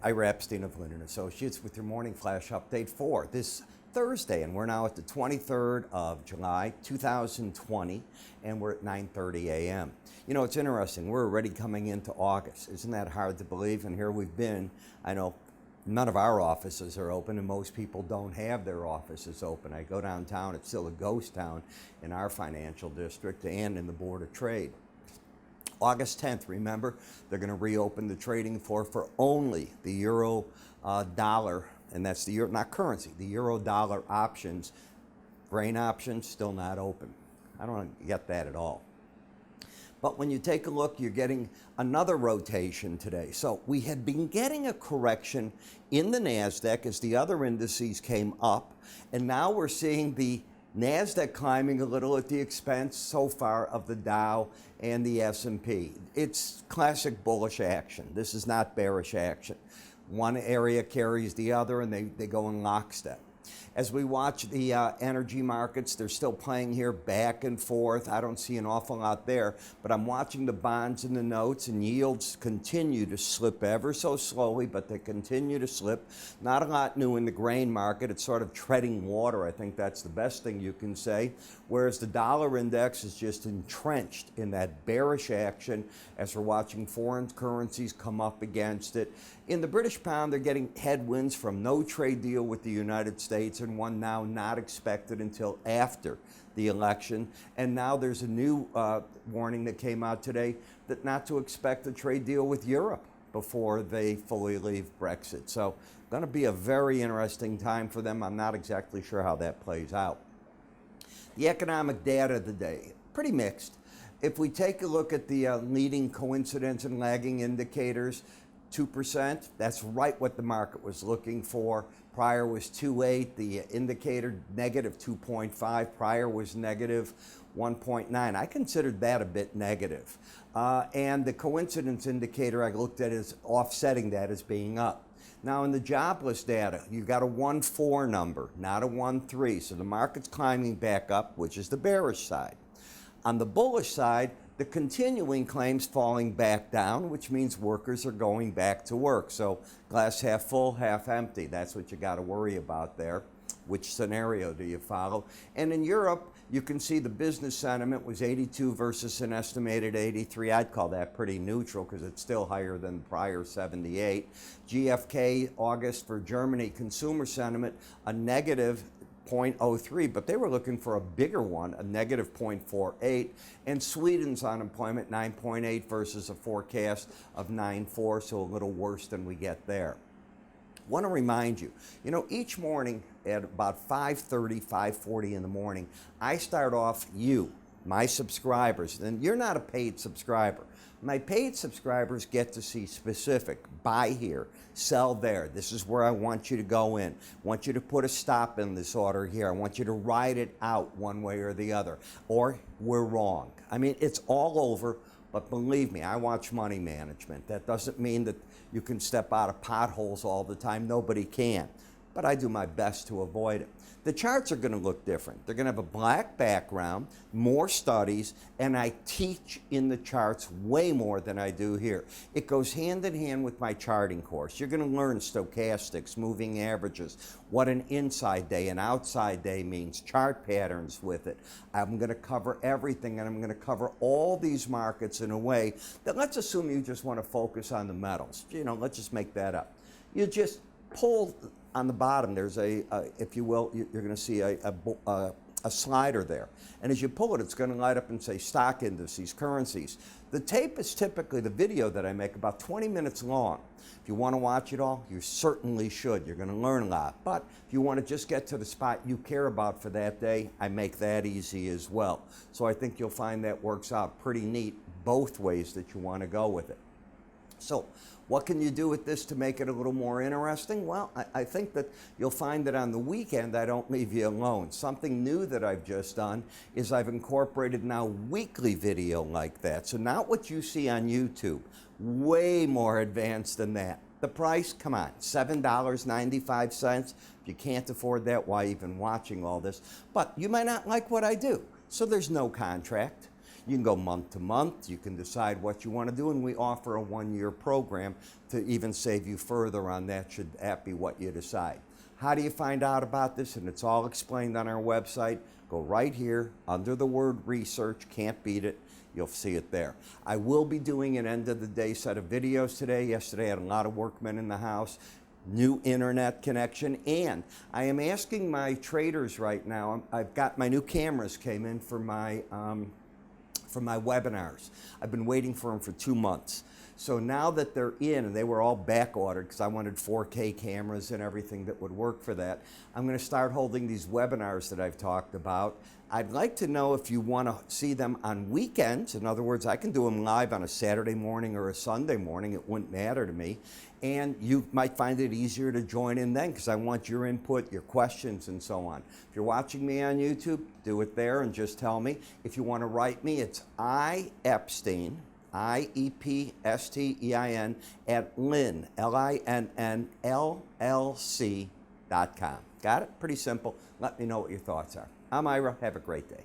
Ira Epstein of Linn Associates with your morning flash update for this Thursday, and we're now at the 23rd of July, 2020, and we're at 9:30 a.m. You know, it's interesting. We're already coming into August. Isn't that hard to believe? And here we've been. I know none of our offices are open, and most people don't have their offices open. I go downtown. It's still a ghost town in our financial district and in the Board of Trade. August 10th, remember, they're going to reopen the trading floor for only the euro dollar, and that's the euro, not currency, the euro dollar options. Grain options still not open. I don't get that at all. But when you take a look, you're getting another rotation today. So we had been getting a correction in the NASDAQ as the other indices came up, and now we're seeing the NASDAQ climbing a little at the expense so far of the Dow and the S&P. It's classic bullish action. This is not bearish action. One area carries the other, and they go in lockstep. As we watch the energy markets, they're still playing here back and forth. I don't see an awful lot there, but I'm watching the bonds and the notes, and yields continue to slip ever so slowly, but they continue to slip. Not a lot new in the grain market. It's sort of treading water. I think that's the best thing you can say. Whereas the dollar index is just entrenched in that bearish action as we're watching foreign currencies come up against it. In the British pound, they're getting headwinds from no trade deal with the United States, and one now not expected until after the election. And now there's a new warning that came out today that not to expect a trade deal with Europe before they fully leave Brexit. So going to be a very interesting time for them. I'm not exactly sure how that plays out. The economic data of the day, pretty mixed. If we take a look at the leading coincidence and lagging indicators, 2%, that's right what the market was looking for. Prior was 2.8, the indicator negative 2.5, prior was negative 1.9. I considered that a bit negative. And the coincidence indicator I looked at as offsetting that as being up. Now in the jobless data, you've got a 1.4 number, not a 1.3. So the market's climbing back up, which is the bearish side. On the bullish side, the continuing claims falling back down, which means workers are going back to work. So glass half full, half empty. That's what you got to worry about there. Which scenario do you follow? And in Europe, you can see the business sentiment was 82 versus an estimated 83. I'd call that pretty neutral because it's still higher than the prior 78. GfK August for Germany, consumer sentiment, a negative 0.03, but they were looking for a bigger one, a negative 0.48, and Sweden's unemployment 9.8 versus a forecast of 9.4, so a little worse than we get there. Want to remind you, each morning at about 5:30, 5:40 in the morning, I start off my subscribers, and you're not a paid subscriber. My paid subscribers get to see specific, buy here, sell there. This is where I want you to go in. I want you to put a stop in this order here. I want you to ride it out one way or the other. Or we're wrong. I mean, it's all over, but believe me, I watch money management. That doesn't mean that you can step out of potholes all the time. Nobody can. But I do my best to avoid it. The charts are going to look different. They're going to have a black background, more studies, and I teach in the charts way more than I do here. It goes hand in hand with my charting course. You're going to learn stochastics, moving averages, what an inside day, an outside day means, chart patterns with it. I'm going to cover everything, and I'm going to cover all these markets in a way that, let's assume you just want to focus on the metals. Let's just make that up. You just pull on the bottom, there's if you will, you're going to see a slider there. And as you pull it, it's going to light up and say stock indices, currencies. The tape is typically, the video that I make, about 20 minutes long. If you want to watch it all, you certainly should. You're going to learn a lot. But if you want to just get to the spot you care about for that day, I make that easy as well. So I think you'll find that works out pretty neat both ways that you want to go with it. So what can you do with this to make it a little more interesting? Well, I think that you'll find that on the weekend, I don't leave you alone. Something new that I've just done is I've incorporated now weekly video like that. So not what you see on YouTube, way more advanced than that. The price, come on, $7.95. If you can't afford that, why even watching all this? But you might not like what I do. So there's no contract. You can go month to month. You can decide what you want to do, and we offer a 1-year program to even save you further on that, should that be what you decide. How do you find out about this? And it's all explained on our website. Go right here under the word research, can't beat it. You'll see it there. I will be doing an end of the day set of videos today. Yesterday I had a lot of workmen in the house, new internet connection, and I am asking my traders right now, I've got my new cameras came in for my webinars. I've been waiting for them for 2 months. So now that they're in, and they were all back ordered because I wanted 4K cameras and everything that would work for that, I'm going to start holding these webinars that I've talked about. I'd like to know if you want to see them on weekends. In other words, I can do them live on a Saturday morning or a Sunday morning. It wouldn't matter to me. And you might find it easier to join in then because I want your input, your questions, and so on. If you're watching me on YouTube, do it there and just tell me. If you want to write me, it's I Epstein, IEPSTEIN at Linn, LINNLLC.com. Got it? Pretty simple. Let me know what your thoughts are. I'm Ira. Have a great day.